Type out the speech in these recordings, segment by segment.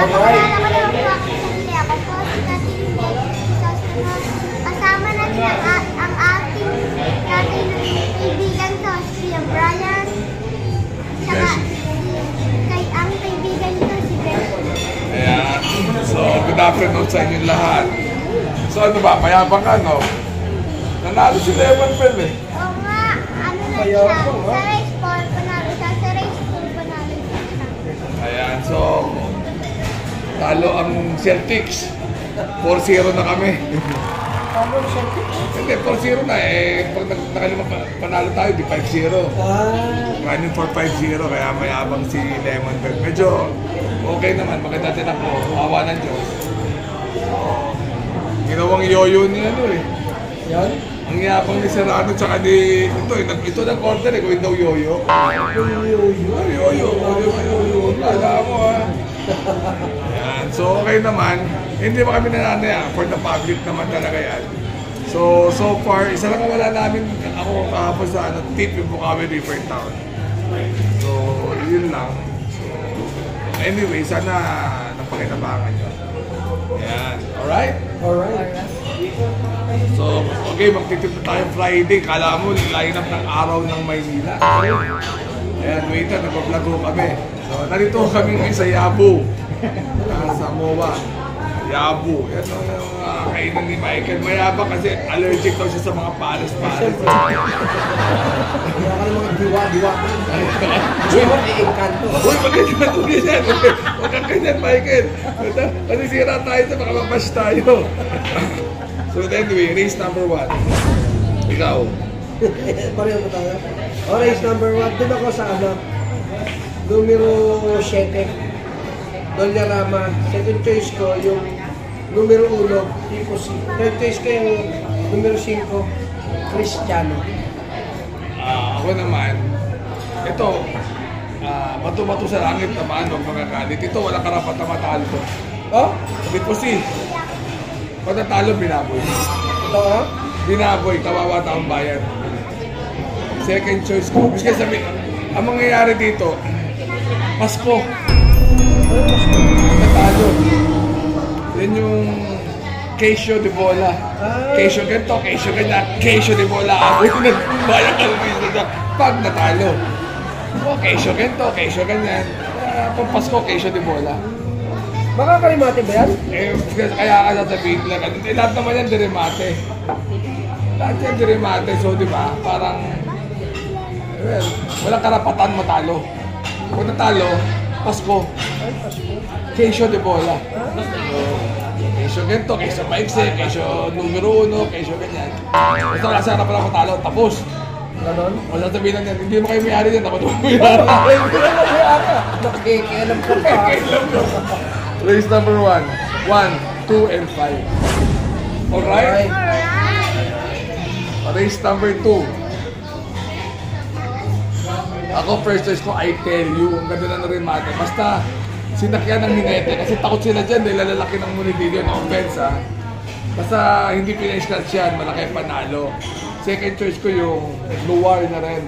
Alright. Ako po si Catherine Crisostomo. Kasama natin ang ating kaibigan sa Austria, Brian. Saka ang kaibigan ko si Beth. Ayan. So, good afternoon sa inyong lahat. So, ano ba? Mayabang ka, no? Nanalo si Lemon Bell eh. Oo nga. Ano na siya? Sa race 4 panalo siya. Sa race 2 panalo siya. Ayan. So, talo ang Celtics. 4-0 na kami. Talo ang Celtics? Hindi, 4-0 na eh. Pag nakalima panalo tayo, di 5-0. Running for 5-0, kaya mayabang si Lemon Bell. Medyo okay naman, maganda din ako. Awa ng Diyos. So, ginawang yoyo ni ano eh. Yan? Ang yabang ni Serrano tsaka ni... Ito ng order eh, kung daw yoyo. Yoyo. Kala mo ha. Yan. So okay naman. Hindi ba kami nananaya? For the public naman talaga yan. So far, isa lang wala namin ako kahapon sa tip yung Bukawi River Town. So yun lang. So anyway, sana napakinabangan nyo. Yan. Alright? So, okay, magtitip na tayo Friday. Kala mo, line up ng araw ng Maynila. Ayan, waiter, nag-vlog kami. So, narito kami ngayon sa Yabu. Sa MOA. Yabu. Yan yung kainan ni Michael. Mayabang kasi allergic daw siya sa mga pares-pares. Kaya ka ng mga diwa-diwa. Diwa, i-encanto. Uy, mag-encanto ganyan. Huwag kang ganyan, Michael. Masisira tayo sa mga mabash tayo. So anyway, race number 1. Ikaw. Pareho ba tayo? O, race number 1. Doon ako sa numero 7. Dollarama. Second choice ko yung numero 1, Tipo C. Third choice ko yung numero 5, Cristiano. Ako naman, ito, bato-bato sa langit naman, huwag magagalit. Ito, walang karapat na matalo to. Oh? Tipo C. Pag natalo, binaboy. Ito ha? Binaboy, kawawa taong bayan. Second choice ko. Kasi sabi, ang mangyayari dito, Pasko. Natalo. Yan yung Keisho de Bola. Keisho ganito, Keisho ganyan, Keisho de Bola. Ako yung nagbayang kalabisa na pag natalo. O, Keisho ganito, Keisho ganyan. Pag Pasko, Keisho de Bola. Makakalimate ba yan? Kaya ka sasabihin lang. Lahat naman yan dirimate. Lahat yan dirimate. So, di ba, parang, well, walang karapatan matalo. Kung natalo, Pasko. Keisho de Bola. Keisho ganito, keisho maikse, keisho numero 1, keisho ganyan. Basta wala sa harapan matalo, tapos. Ganon? Wala sabihin lang yan, hindi mo kayo may-ari yan, ako ito may-ari. Nakikialam ka pa. Race number 1, 1, 2, and 5. Alright? Race number 2. Ako first choice ko, I tell you, ang ganda na rin mate. Basta sinakyan ng hinete kasi takot sila dyan dahil lalaki ng munitilyo na offense ha. Basta hindi pina-scratch yan, malaki panalo. Second choice ko yung Luar na rin.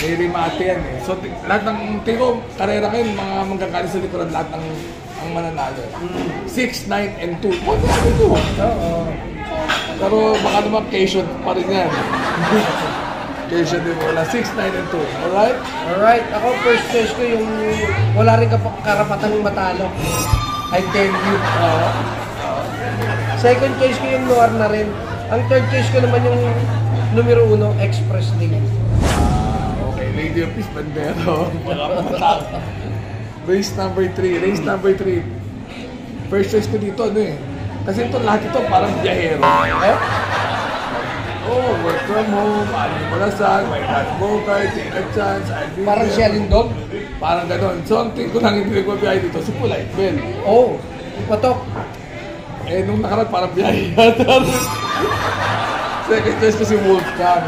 May rimate yan eh. So lahat ng tiko, karera kayo, mga manggagaling sa likuran, lahat ng ang mananalo. 6, 9, and 2. What the hell? Oo. Pero baka naman Keisho pa rin yan. Keisho din wala. 6, 9, and 2. Alright? Alright. Ako first choice ko yung wala rin karapatan matalo. I tell you. Second choice ko yung Noir na rin. Ang third choice ko naman yung numero 1, Express League. Okay. Lady of Peace Bandero. Race number 3. Race number 3. First choice ko dito, ano eh. Kasi ito, lahat ito parang biyahero. Oh, work from home, aling malasag, may not bogart, take a chance, Parang siya lindog? Parang ganon. So, ang tingin ko lang hindi nagbabiyahe dito, si Polite Bell. Oh, patok. Eh, nung nakaraan parang biyahe yata. Second choice ko si Wolfgang.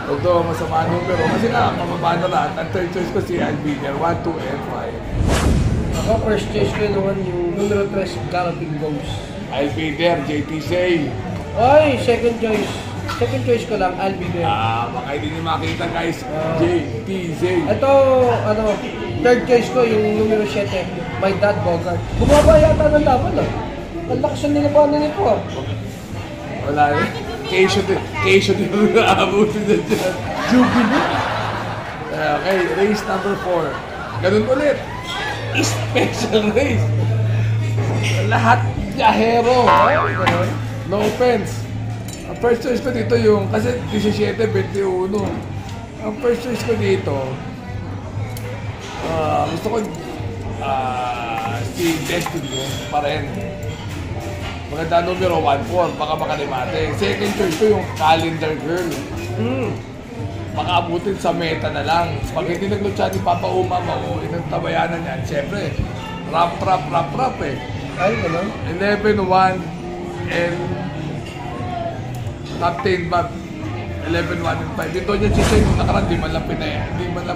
Ito, masama numero. Kasi nga, mamaba na lahat. Ang third choice ko si Albiner, 1, 2, and 5. Ako first choice ko naman yung numero 3, Galloping Ghost. Albiner, JT Say. Ay, second choice. Second choice ko lang, Albiner. Baka hindi niyo makita guys, JT Say. Ito, ano, Third choice ko yung numero 7, My Dad Bogart. Bumaba yata ng laban ah. Ang lakas ang nilabanan nito ah. Wala yun. Keisho din ang naabutin na dyan. Jubilee. Okay, race number 4. Ganun ulit. Special race. Lahat yahero. No offense. Ang first choice ko dito yung, kasi 17-21. Ang first choice ko dito, gusto ko si Destiny pa rin. Maganda numero 1-4, baka makalimate. Second choice ko yung Calendar Girl. Baka abutin sa meta na lang. Pag hindi naglutsa ni Papa Uma, mauuwi ng tabayanan yan. Siyempre, rap eh. Ay, gano'n? 11-1 and Captain Bob 11-1 and 5. Dito niya si yung nakaraan, di man lang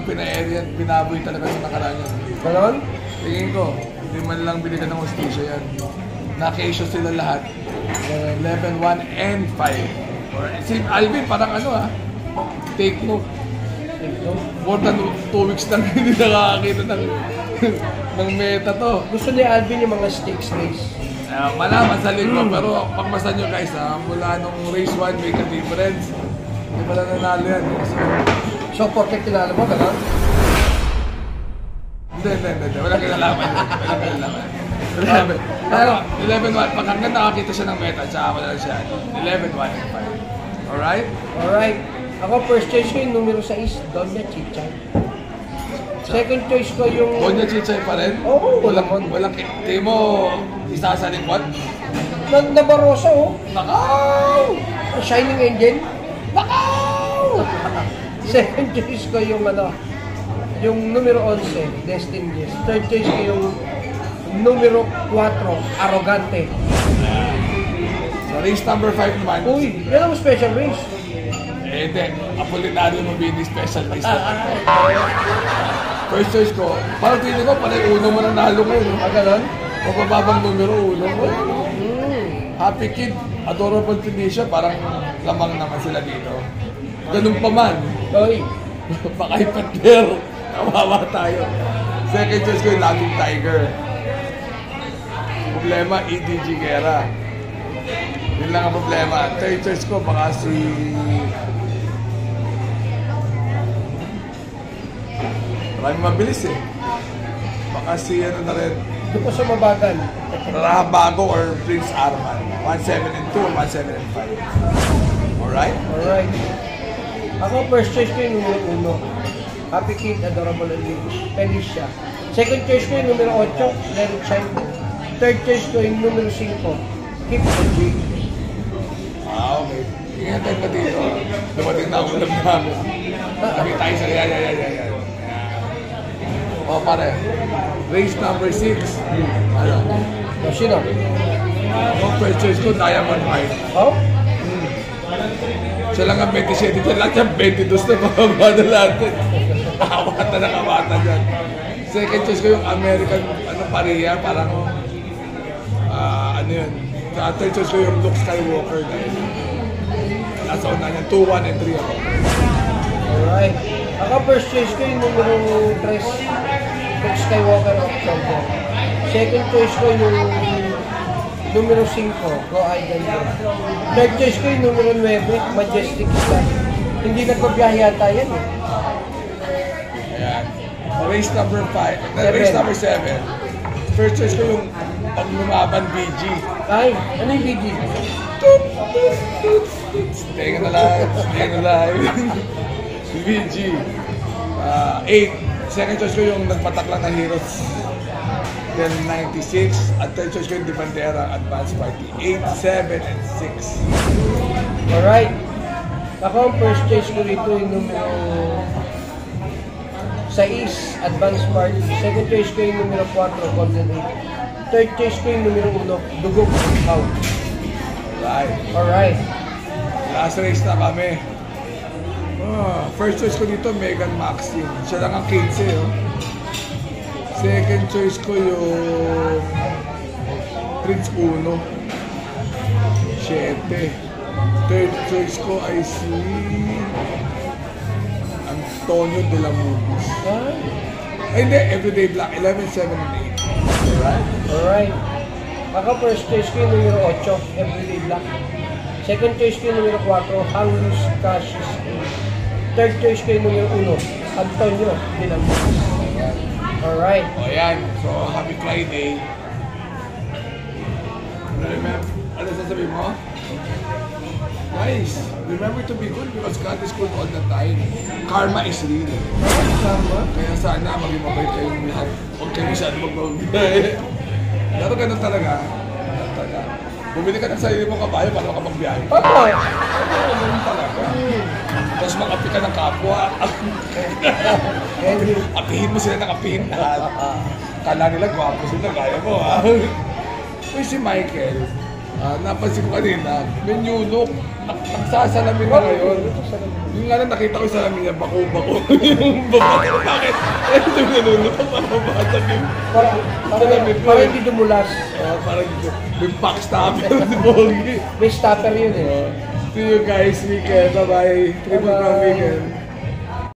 pina-area, binaboy talaga yung nakaraan yan. Gano'n? Tingin ko, di man lang binigyan ng hostisya yan. Na-caseyo sila lahat. 11-1 and 5. Or, si Alvin, parang take note. More than 2 weeks na hindi nakakakita ng meta to. Gusto ni Alvin yung mga stakes race. Malaman sa linggo, pero pagmasan nyo guys, mula nung race 1 make a difference. Hindi pala nanalo yan. So, perfect tinalo mo, gano'n? Hindi. Walang kinalaman yun. Walang kinalaman. 11-1. Pag hanggang nakakita siya ng meta, tsaka wala siya. 11-1 and 5. Alright? Alright. Ako, first choice ko yung numero 6, Doña Chichay. Second choice ko yung... Doña Chichay pa rin? Oo, Walang tingin mo isa sa lingkod? Nabarosa, oh. Nakaw! Shining Angel. Nakaw! Second choice ko yung yung numero 11, Destiny. Third choice ko yung numero 4, Arrogante. So race number 5 naman. Uy, yan ang special race. Hindi. Apolinario mo bini special race naman. First choice ko, parang tingin ko, pala uno mo na nalo ngayon. Ganon? Mababang numero 1. Happy Kid, Adorable Felicia, parang lamang naman sila dito. Ganun pa man. Uy. Baka ipater. Kawawa tayo. Second choice ko yung Laughing Tiger. Problema, EDG Guerra. Yun lang ang problema. Third choice ko, baka si... Maraming mabilis eh. Baka si na rin. Doon ko sa mabagal. Rahabago or Prince Arman. 1-7 and 2 or 1-7 and 5. Alright? Alright. Ako, first choice ko yung numero 1. Happy Kid, Adorable Felicia. Second choice ko yung numero 8, Let It Shine. Third choice ko yung numero 5, Keep the G. Okay. Ingatan ka dito. Dumating na ang ulam namin. Sabi tayo sa yan. O pare, race number 6. Ano? Sino? Ang first choice ko, Diamond Mine. Oh? Siya lang ang 27 dyan. Lahat yung 22 na mababa na lahat. Nakawata na kawata dyan. Second choice ko yung American Paria. Parang, third choice ko yung Luke Skywalker. Nasa una niya, 2, 1, and 3 ako. Alright. Ako, first choice ko yung numero 3, Luke Skywalker of Soldier. Second choice ko yung numero 5, Go Idol. Third choice ko yung numero 9, Majestic Star. Hindi nagpabiyahe yata yan eh. Ayan. Race number 5. Race number 7. First choice ko yung pag lumaban BG. Ay, ano yung BG? Stay na live. BG. 8. Second choice ko yung nagpatak lang na Heroes. Then 96. At third choice ko yung Defendera Advance Party. 8, 7, and 6. Alright. Ako ang first choice ko rito yung numero 6, Advance Party. Second choice ko yung numero 4, Golden 8. Third choice ko yung numero 1, Dugong How. Alright. Last race na kami. First choice ko dito, Megan Maxine. Siya lang ang 15. Second choice ko yung Prince Uno. 7. Third choice ko ay si Antonio de la Movies. Ay, hindi. Everyday black. 11, 7, and 8. Alright? Alright. Ako first choice ko yung numero 8, Everyday Black. Second choice ko yung numero 4, Hangus Cassius. Third choice ko yung numero 1, Antonio Dinamo. Alright. O yan. So, happy Friday. Remember, ano sasabihin mo? Nice. Remember to be good because God is good all the time. Karma is real. Kaya sana maging mabait kayong lahat. Huwag kayo masyado magbabay. Pero ganun talaga. Ganun talaga. Bumili ka ng sarili mo kabayo para makapagbiyahe. Oo. Ganun talaga. Tapos mag-api ka ng kapwa. Apihin mo sila ng apihin lahat. Kala nila gwapo sila, kaya mo ha. Uy, si Michael, napansin ko kanina, may nyunok. Nagsasalamin na ngayon. Yung nga na nakita ko sa salamin niya, bako-bako. Yung bako, bakit? Eh, ito yung nanunok, mababasag yung salamin ko. Parang hindi dumulas. Parang yung backstopper si Bogi. May stopper yun eh. See you guys, weekend. Bye-bye. Triple Bye-bye. Crown weekend.